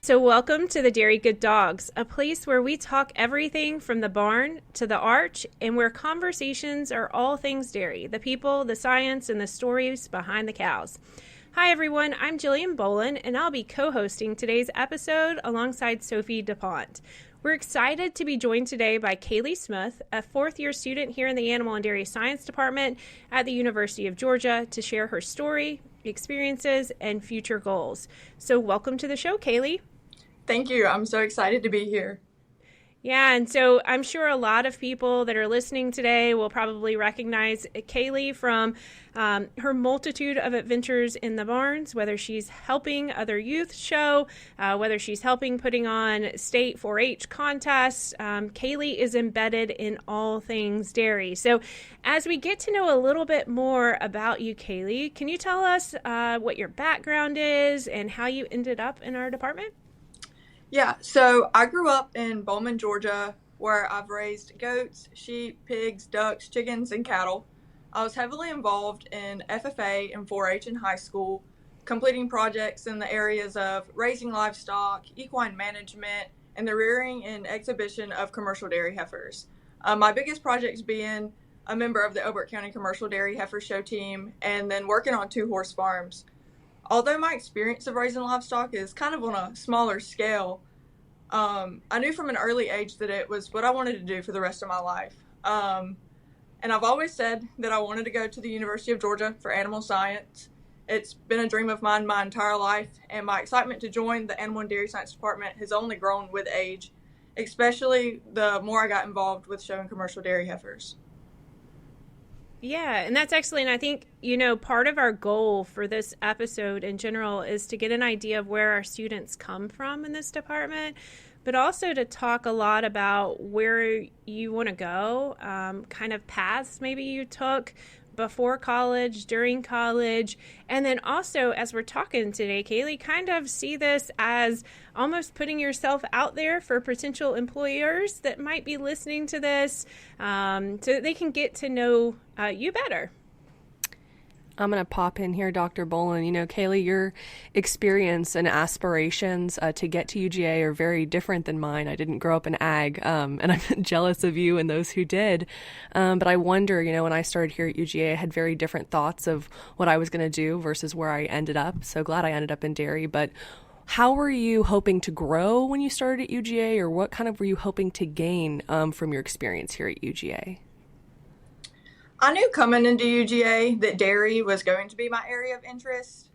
So welcome to the Dairy Good Dawgs, a place where we talk everything from the barn to the arch and where conversations are all things dairy, the people, the science, and the stories behind the cows. Hi everyone, I'm Jillian Bohlen and I'll be co-hosting today's episode alongside Sophie Dupont. We're excited to be joined today by Kayleigh Smith, a fourth-year student here in the Animal and Dairy Science Department at the University of Georgia, to share her story, experiences, and future goals. So welcome to the show, Kayleigh. Thank you. I'm so excited to be here. Yeah, and so I'm sure a lot of people that are listening today will probably recognize Kayleigh from her multitude of adventures in the barns, whether she's helping other youth show, whether she's helping putting on state 4-H contests. Kayleigh is embedded in all things dairy. So as we get to know a little bit more about you, Kayleigh, can you tell us what your background is and how you ended up in our department? Yeah, so I grew up in Bohlen, Georgia, where I've raised goats, sheep, pigs, ducks, chickens, and cattle. I was heavily involved in FFA and 4-H in high school, completing projects in the areas of raising livestock, equine management, and the rearing and exhibition of commercial dairy heifers. My biggest projects being a member of the Elbert County Commercial Dairy Heifer Show team, and then working on 2-horse farms. Although my experience of raising livestock is kind of on a smaller scale, I knew from an early age that it was what I wanted to do for the rest of my life. And I've always said that I wanted to go to the University of Georgia for animal science. It's been a dream of mine my entire life, and my excitement to join the Animal and Dairy Science Department has only grown with age, especially the more I got involved with showing commercial dairy heifers. Yeah, and that's excellent. I think, part of our goal for this episode in general is to get an idea of where our students come from in this department, but also to talk a lot about where you want to go, kind of paths maybe you took before college, during college, and then also, as we're talking today, Kayleigh, kind of see this as almost putting yourself out there for potential employers that might be listening to this, so that they can get to know you better. I'm going to pop in here, Dr. Bohlen. Kayleigh, your experience and aspirations to get to UGA are very different than mine. I didn't grow up in ag, and I'm jealous of you and those who did. But I wonder, when I started here at UGA, I had very different thoughts of what I was going to do versus where I ended up. So glad I ended up in dairy. But how were you hoping to grow when you started at UGA, or what kind of were you hoping to gain from your experience here at UGA? I knew coming into UGA that dairy was going to be my area of interest.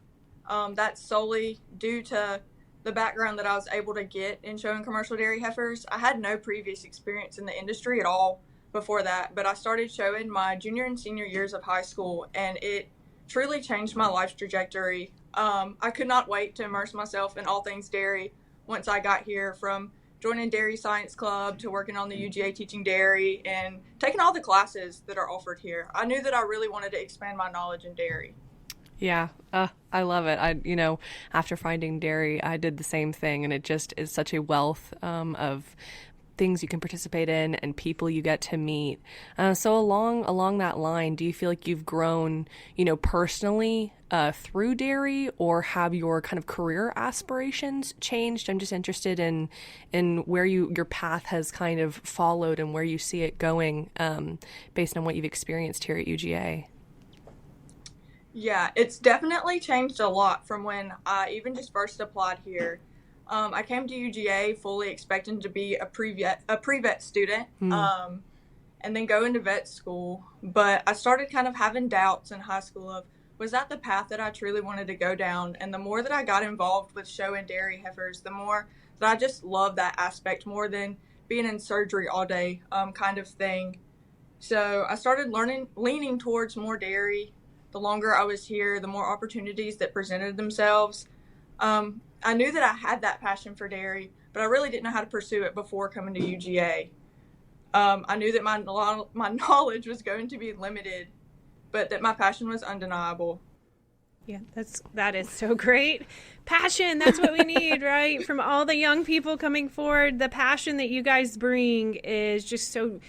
That's solely due to the background that I was able to get in showing commercial dairy heifers. I had no previous experience in the industry at all before that, but I started showing my junior and senior years of high school, and it truly changed my life's trajectory. I could not wait to immerse myself in all things dairy once I got here, from joining Dairy Science Club to working on the UGA teaching dairy and taking all the classes that are offered here. I knew that I really wanted to expand my knowledge in dairy. Yeah, I love it. After finding dairy, I did the same thing, and it just is such a wealth of things you can participate in and people you get to meet. So along that line, do you feel like you've grown, personally through dairy, or have your kind of career aspirations changed? I'm just interested in where your path has kind of followed and where you see it going based on what you've experienced here at UGA. Yeah, it's definitely changed a lot from when I even just first applied here. I came to UGA fully expecting to be a pre-vet student, and then go into vet school. But I started kind of having doubts in high school of, was that the path that I truly wanted to go down? And the more that I got involved with showing dairy heifers, the more that I just loved that aspect more than being in surgery all day, kind of thing. So I started leaning towards more dairy. The longer I was here, the more opportunities that presented themselves. I knew that I had that passion for dairy, but I really didn't know how to pursue it before coming to UGA. I knew that my knowledge was going to be limited, but that my passion was undeniable. Yeah, that is so great. Passion, that's what we need, right? From all the young people coming forward, the passion that you guys bring is just so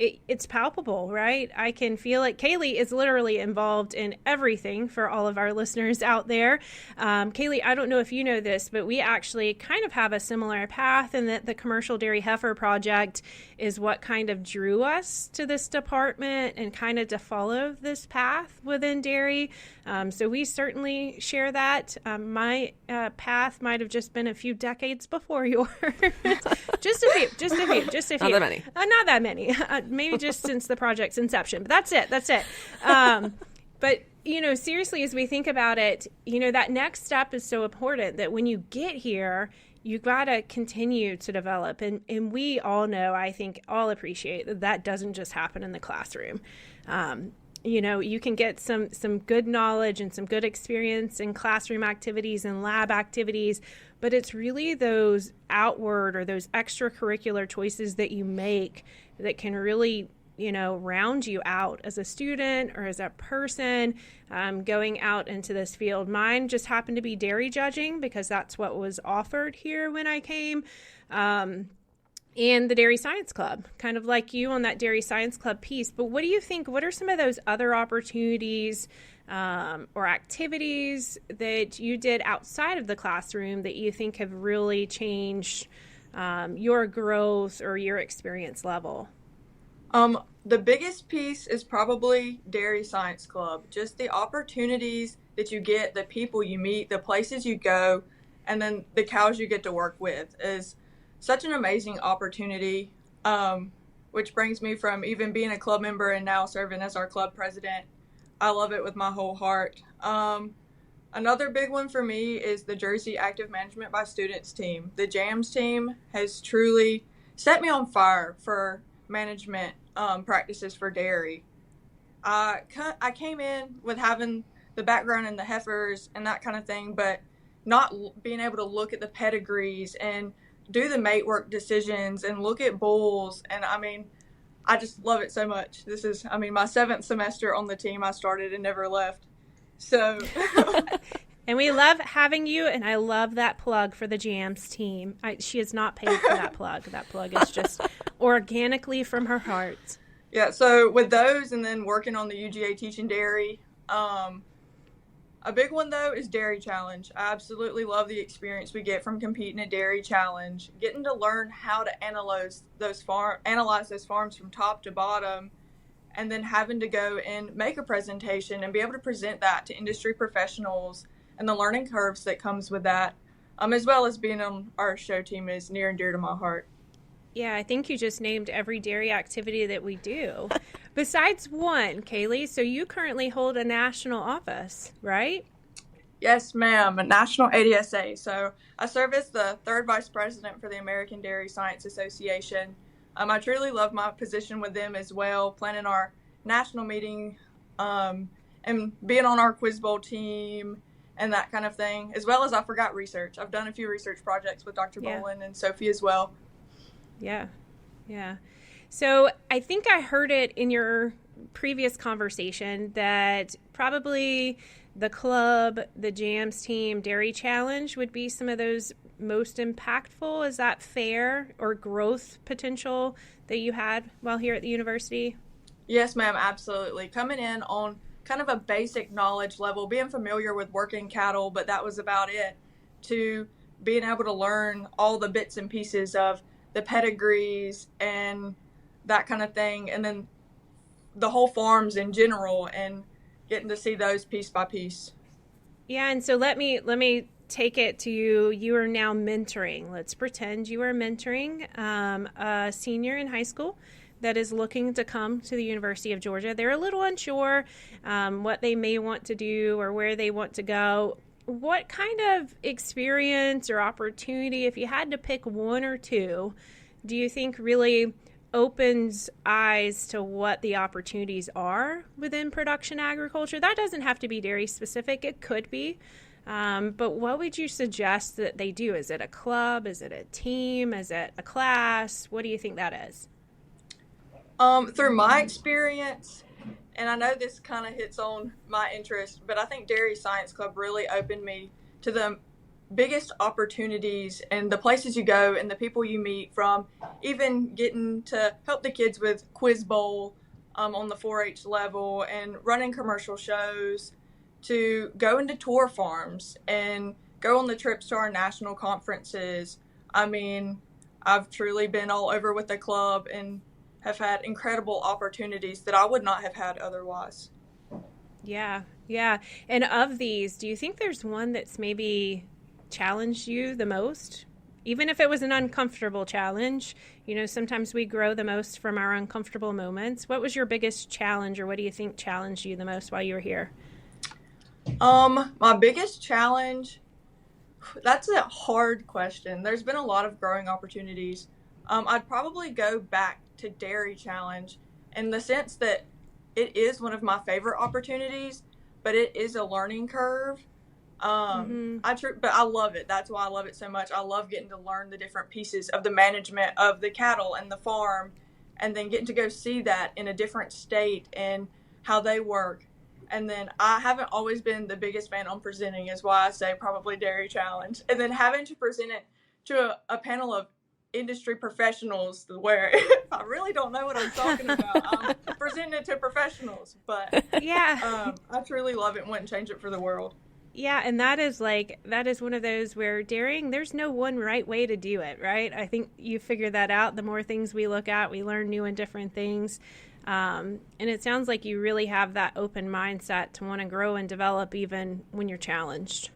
it's palpable, right? I can feel it. Kayleigh is literally involved in everything for all of our listeners out there. Kayleigh, I don't know if you know this, but we actually kind of have a similar path, and that the Commercial Dairy Heifer Project is what kind of drew us to this department and kind of to follow this path within dairy. So we certainly share that. My path might have just been a few decades before yours. just a few. Not that many. Not that many. Maybe just since the project's inception. But that's it. But, seriously, as we think about it, that next step is so important, that when you get here, you got to continue to develop. And we all know, I think all appreciate that doesn't just happen in the classroom. You can get some good knowledge and some good experience in classroom activities and lab activities, but it's really those outward or those extracurricular choices that you make that can really, round you out as a student or as a person going out into this field. Mine just happened to be dairy judging because that's what was offered here when I came. And the Dairy Science Club, kind of like you on that Dairy Science Club piece. But what do you think, what are some of those other opportunities or activities that you did outside of the classroom that you think have really changed your growth or your experience level? The biggest piece is probably Dairy Science Club. Just the opportunities that you get, the people you meet, the places you go, and then the cows you get to work with is such an amazing opportunity, which brings me from even being a club member and now serving as our club president. I love it with my whole heart. Another big one for me is the Jersey Active Management by Students team. The JAMS team has truly set me on fire for management practices for dairy. I came in with having the background in the heifers and that kind of thing, but not being able to look at the pedigrees and do the mate work decisions and look at bulls. And I just love it so much. This is, my 7th semester on the team. I started and never left. So. And we love having you, and I love that plug for the JAMS team. She is not paid for that plug. That plug is just organically from her heart. Yeah, so with those and then working on the UGA teaching dairy, a big one, though, is Dairy Challenge. I absolutely love the experience we get from competing at Dairy Challenge, getting to learn how to analyze those farms from top to bottom, and then having to go and make a presentation and be able to present that to industry professionals and the learning curves that comes with that, as well as being on our show team is near and dear to my heart. Yeah, I think you just named every dairy activity that we do. Besides one, Kayleigh, so you currently hold a national office, right? Yes, ma'am, a national ADSA. So I serve as the 3rd vice president for the American Dairy Science Association. I truly love my position with them as well, planning our national meeting and being on our Quiz Bowl team and that kind of thing, as well as I forgot research. I've done a few research projects with Dr. Bohlen and Sophie as well. Yeah. So I think I heard it in your previous conversation that probably the club, the JAMS team, Dairy Challenge would be some of those most impactful. Is that fair? Or growth potential that you had while here at the university? Yes, ma'am, absolutely. Coming in on kind of a basic knowledge level, being familiar with working cattle, but that was about it, to being able to learn all the bits and pieces of the pedigrees and that kind of thing, and then the whole farms in general, and getting to see those piece by piece. Yeah, and so let me take it to you. You are now mentoring. Let's pretend you are mentoring a senior in high school that is looking to come to the University of Georgia. They're a little unsure what they may want to do or where they want to go. What kind of experience or opportunity, if you had to pick one or two, do you think really opens eyes to what the opportunities are within production agriculture? That doesn't have to be dairy specific. It could be. But what would you suggest that they do? Is it a club? Is it a team? Is it a class? What do you think that is? Through my experience, and I know this kind of hits on my interest, but I think Dairy Science Club really opened me to the biggest opportunities and the places you go and the people you meet, from even getting to help the kids with quiz bowl on the 4-H level and running commercial shows, to go into tour farms and go on the trips to our national conferences. I mean, I've truly been all over with the club and have had incredible opportunities that I would not have had otherwise. Yeah, yeah. And of these, do you think there's one that's maybe challenged you the most? Even if it was an uncomfortable challenge, you know, sometimes we grow the most from our uncomfortable moments. What was your biggest challenge, or what do you think challenged you the most while you were here? My biggest challenge, that's a hard question. There's been a lot of growing opportunities. I'd probably go back to Dairy Challenge in the sense that it is one of my favorite opportunities, but it is a learning curve. But I love it. That's why I love it so much. I love getting to learn the different pieces of the management of the cattle and the farm, and then getting to go see that in a different state and how they work. And then I haven't always been the biggest fan on presenting, is why I say probably Dairy Challenge. And then having to present it to a panel of industry professionals where I really don't know what I'm talking about. I'm presenting it to professionals, but Yeah. I truly love it and wouldn't change it for the world. Yeah, and that is one of those where dairying, there's no one right way to do it, right? I think you figure that out. The more things we look at, we learn new and different things. And it sounds like you really have that open mindset to want to grow and develop even when you're challenged.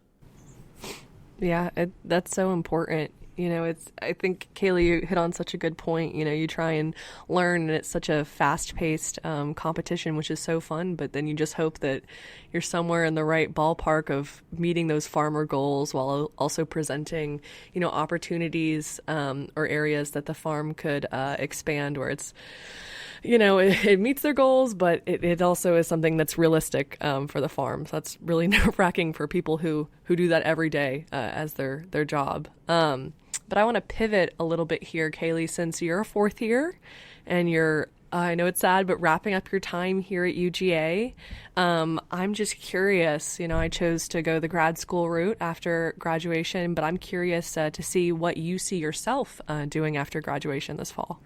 Yeah, that's so important. You know, I think, Kayleigh, you hit on such a good point. You know, you try and learn, and it's such a fast-paced competition, which is so fun, but then you just hope that you're somewhere in the right ballpark of meeting those farmer goals while also presenting, you know, opportunities or areas that the farm could expand, where it's, you know, it meets their goals, but it also is something that's realistic for the farm. So that's really nerve-wracking for people who do that every day as their job. But I want to pivot a little bit here, Kayleigh, since you're a fourth year and you're, I know it's sad, but wrapping up your time here at UGA. I'm just curious, you know, I chose to go the grad school route after graduation, but I'm curious to see what you see yourself doing after graduation this fall.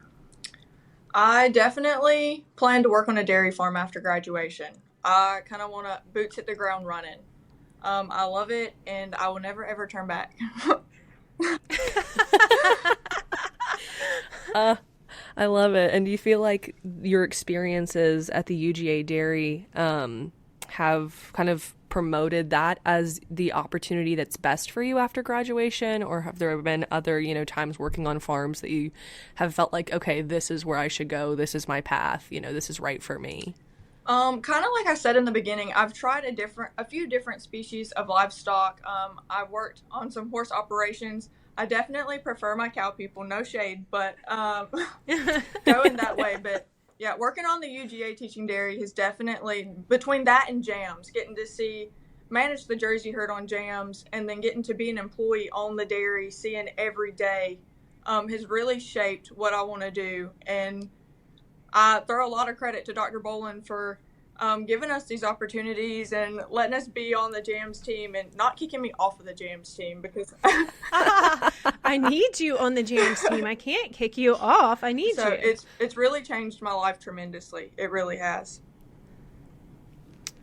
I definitely plan to work on a dairy farm after graduation. I kind of want to boots hit the ground running. I love it, and I will never, ever turn back. I love it. And do you feel like your experiences at the UGA Dairy have kind of promoted that as the opportunity that's best for you after graduation? Or have there been other, you know, times working on farms that you have felt like, okay, this is where I should go, this is my path, you know, this is right for me? Kind of like I said in the beginning, I've tried a few different species of livestock. I worked on some horse operations. I definitely prefer my cow people, no shade, but going that way. But yeah, working on the UGA teaching dairy has definitely, between that and jams, getting to manage the Jersey herd on jams, and then getting to be an employee on the dairy, seeing every day, has really shaped what I want to do. And I throw a lot of credit to Dr. Bohlen for giving us these opportunities and letting us be on the jams team and not kicking me off of the jams team, because I need you on the jams team. I can't kick you off. I need you. It's really changed my life tremendously. It really has.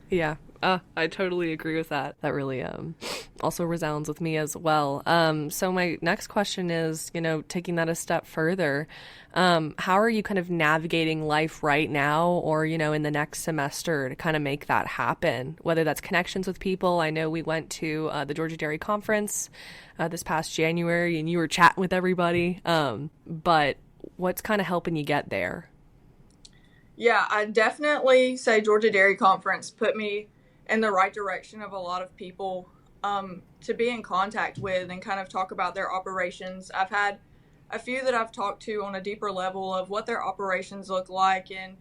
Yeah, I totally agree with that. That really also resounds with me as well. So my next question is, you know, taking that a step further, how are you kind of navigating life right now, or, you know, in the next semester to kind of make that happen, whether that's connections with people? I know we went to the Georgia Dairy Conference this past January, and you were chatting with everybody, but what's kind of helping you get there? Yeah, I definitely say Georgia Dairy Conference put me in the right direction of a lot of people to be in contact with and kind of talk about their operations. I've had a few that I've talked to on a deeper level of what their operations look like, and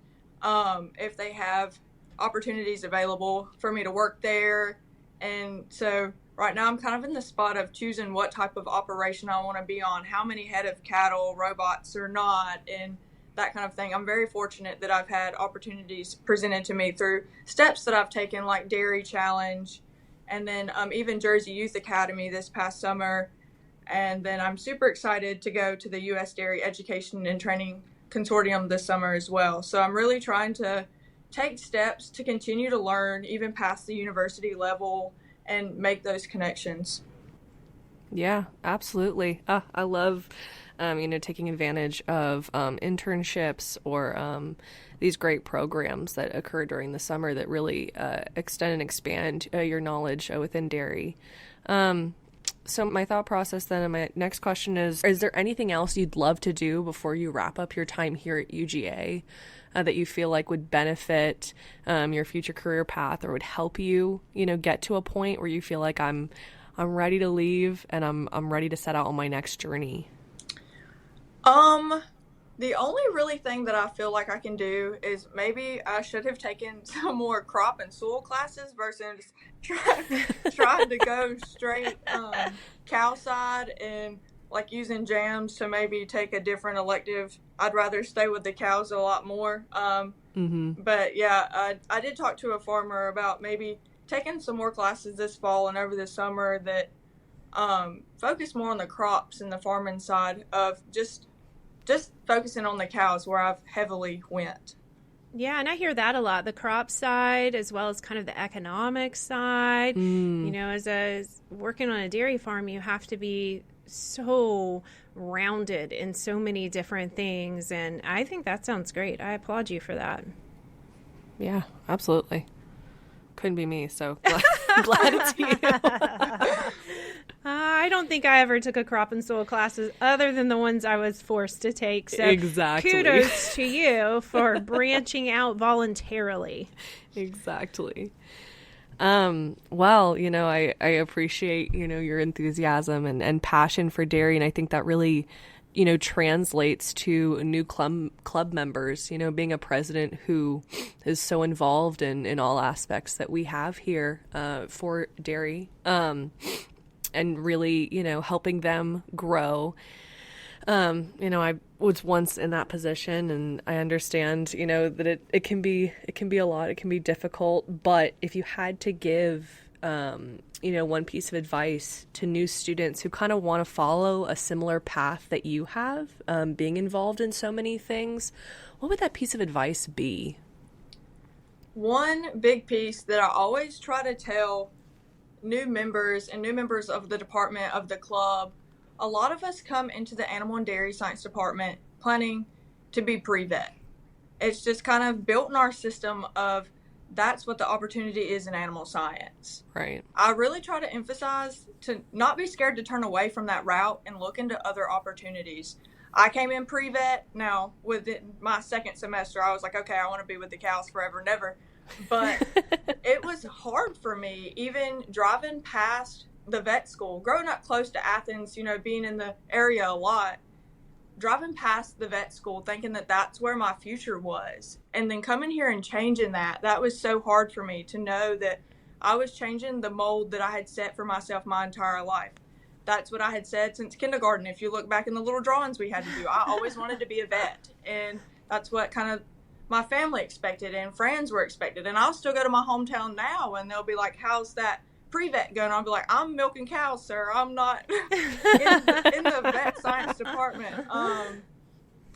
if they have opportunities available for me to work there. And so right now I'm kind of in the spot of choosing what type of operation I want to be on, how many head of cattle, robots or not, and that kind of thing. I'm very fortunate that I've had opportunities presented to me through steps that I've taken, like Dairy Challenge and then even Jersey Youth Academy this past summer. And then I'm super excited to go to the U.S. Dairy Education and Training Consortium this summer as well. So I'm really trying to take steps to continue to learn even past the university level and make those connections. Yeah, absolutely. I love, taking advantage of internships or these great programs that occur during the summer that really extend and expand your knowledge within dairy. So my thought process then, and my next question is there anything else you'd love to do before you wrap up your time here at UGA that you feel like would benefit your future career path or would help you, get to a point where you feel like I'm ready to leave and I'm ready to set out on my next journey? The only really thing that I feel like I can do is maybe I should have taken some more crop and soil classes versus trying to go straight cow side and like using jams to maybe take a different elective. I'd rather stay with the cows a lot more. But yeah, I did talk to a farmer about maybe taking some more classes this fall and over the summer that focus more on the crops and the farming side of just focusing on the cows where I've heavily went. Yeah, and I hear that a lot, the crop side as well as kind of the economic side. As working on a dairy farm, you have to be so rounded in so many different things, and I think that sounds great. I applaud you for that. Yeah, absolutely. Couldn't be me, so glad it's you. I don't think I ever took a crop and soil classes other than the ones I was forced to take. So exactly. Kudos to you for branching out voluntarily. Exactly. Well, I appreciate, your enthusiasm and passion for dairy. And I think that really, translates to new club members, being a president who is so involved in all aspects that we have here for dairy. And really, helping them grow. I was once in that position, and I understand, that it can be a lot. It can be difficult. But if you had to give, one piece of advice to new students who kind of want to follow a similar path that you have, being involved in so many things, what would that piece of advice be? One big piece that I always try to tell new members of the department, of the club, a lot of us come into the animal and dairy science department planning to be pre-vet. It's just kind of built in our system of that's what the opportunity is in animal science. Right. I really try to emphasize to not be scared to turn away from that route and look into other opportunities. I came in pre-vet. Now, within my second semester, I was like, okay, I want to be with the cows forever and ever. But it was hard for me, even driving past the vet school, growing up close to Athens, being in the area a lot, driving past the vet school, thinking that that's where my future was. And then coming here and changing that was so hard for me to know that I was changing the mold that I had set for myself my entire life. That's what I had said since kindergarten. If you look back in the little drawings we had to do, I always wanted to be a vet. And that's what kind of my family expected and friends were expected. And I'll still go to my hometown now and they'll be like, how's that pre-vet going? I'll be like, I'm milking cows, sir. I'm not in the vet science department.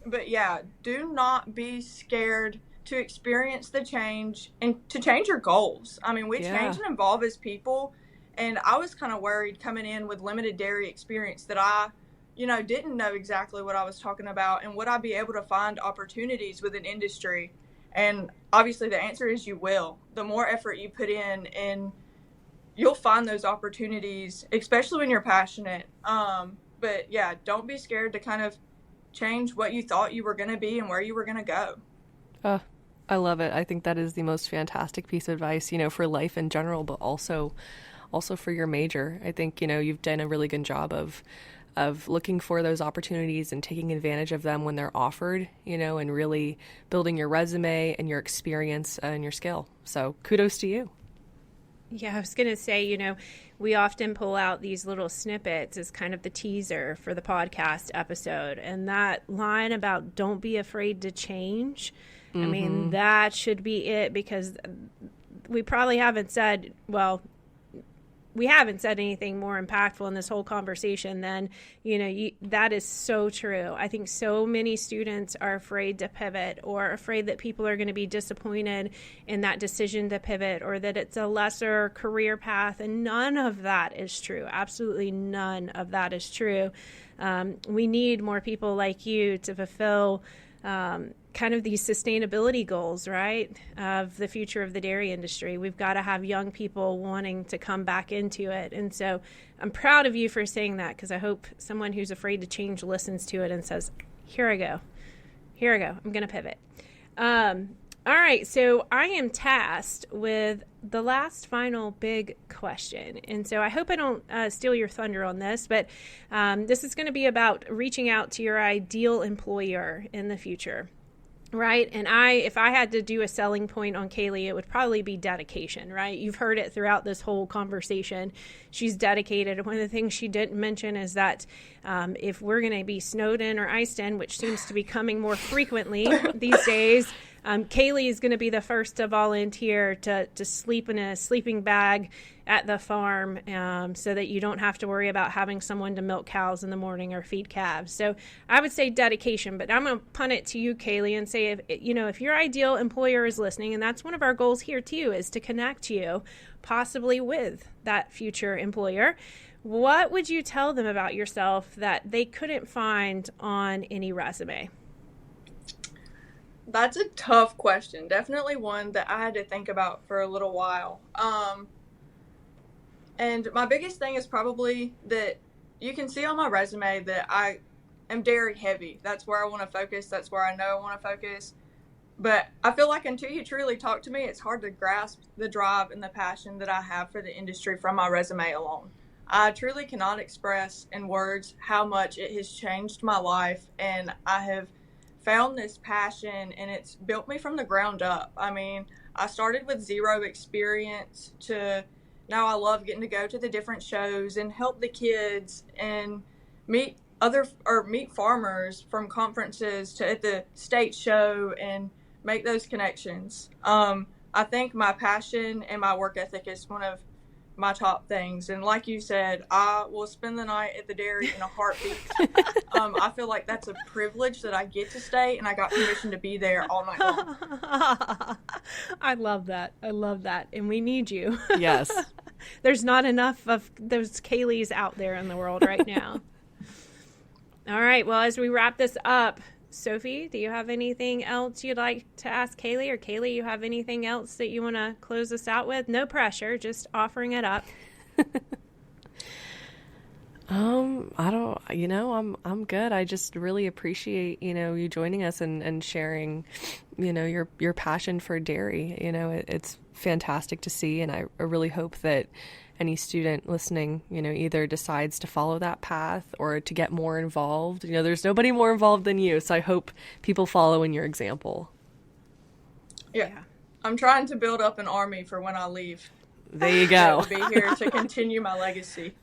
But yeah, do not be scared to experience the change and to change your goals. I mean, we change and evolve as people. And I was kind of worried coming in with limited dairy experience that I didn't know exactly what I was talking about and would I be able to find opportunities within industry? And obviously the answer is you will. The more effort you put in, and you'll find those opportunities, especially when you're passionate. But yeah, don't be scared to kind of change what you thought you were going to be and where you were going to go. I love it. I think that is the most fantastic piece of advice, for life in general, but also for your major. I think, you've done a really good job of looking for those opportunities and taking advantage of them when they're offered, and really building your resume and your experience and your skill. So kudos to you. Yeah, I was going to say, we often pull out these little snippets as kind of the teaser for the podcast episode. And that line about don't be afraid to change, I mean, that should be it, because we probably haven't said, well, we haven't said anything more impactful in this whole conversation than, that is so true. I think so many students are afraid to pivot, or afraid that people are going to be disappointed in that decision to pivot, or that it's a lesser career path. And none of that is true. Absolutely none of that is true. We need more people like you to fulfill kind of these sustainability goals, right, of the future of the dairy industry. We've got to have young people wanting to come back into it. And so I'm proud of you for saying that, because I hope someone who's afraid to change listens to it and says, here I go. I'm going to pivot. All right, so I am tasked with the last final big question. And so I hope I don't steal your thunder on this, but this is going to be about reaching out to your ideal employer in the future. Right. And if I had to do a selling point on Kayleigh, it would probably be dedication, right? You've heard it throughout this whole conversation. She's dedicated. One of the things she didn't mention is that if we're going to be snowed in or iced in, which seems to be coming more frequently these days, Kayleigh is going to be the first to volunteer to sleep in a sleeping bag at the farm, so that you don't have to worry about having someone to milk cows in the morning or feed calves. So I would say dedication, but I'm going to punt it to you, Kayleigh, and say, if your ideal employer is listening, and that's one of our goals here too, is to connect you possibly with that future employer, what would you tell them about yourself that they couldn't find on any resume? That's a tough question. Definitely one that I had to think about for a little while. And my biggest thing is probably that you can see on my resume that I am dairy heavy. That's where I want to focus. That's where I know I want to focus. But I feel like until you truly talk to me, it's hard to grasp the drive and the passion that I have for the industry from my resume alone. I truly cannot express in words how much it has changed my life, and I have found this passion, and it's built me from the ground up. I mean, I started with zero experience to now I love getting to go to the different shows and help the kids and meet farmers from conferences to at the state show and make those connections. I think my passion and my work ethic is one of my top things. And like you said, I will spend the night at the dairy in a heartbeat. I feel like that's a privilege that I get to stay, and I got permission to be there all night long. I love that. And we need you. Yes. There's not enough of those Kayleighs out there in the world right now. All right. Well, as we wrap this up, Sophie, do you have anything else you'd like to ask Kayleigh? Or Kayleigh, you have anything else that you want to close us out with? No pressure, just offering it up. I'm good. I just really appreciate, you joining us and sharing, your passion for dairy. It's fantastic to see. And I really hope that any student listening, either decides to follow that path or to get more involved. There's nobody more involved than you. So I hope people follow in your example. Yeah. I'm trying to build up an army for when I leave. There you go. To be here to continue my legacy.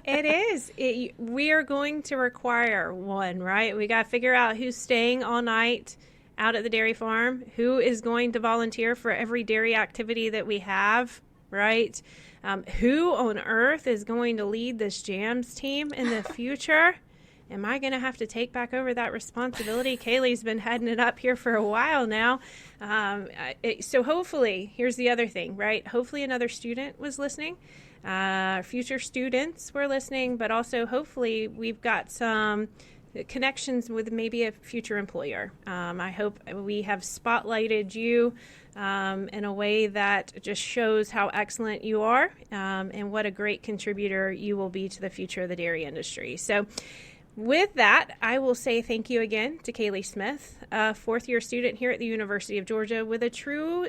It is. We are going to require one, right? We got to figure out who's staying all night out at the dairy farm, who is going to volunteer for every dairy activity that we have, right? Who on earth is going to lead this jams team in the future? Am I going to have to take back over that responsibility? Kayleigh's been heading it up here for a while now. So hopefully, here's the other thing, right? Hopefully another student was listening. Future students were listening, but also hopefully we've got some connections with maybe a future employer. I hope we have spotlighted you in a way that just shows how excellent you are and what a great contributor you will be to the future of the dairy industry. So with that, I will say thank you again to Kayleigh Smith, a fourth-year student here at the University of Georgia with a true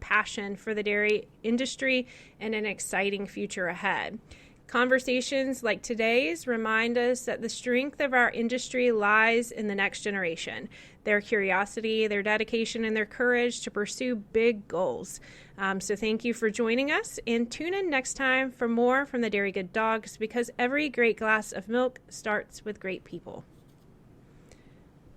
passion for the dairy industry and an exciting future ahead. Conversations like today's remind us that the strength of our industry lies in the next generation, their curiosity, their dedication, and their courage to pursue big goals. So thank you for joining us, and tune in next time for more from the Dairy Good Dawgs, because every great glass of milk starts with great people.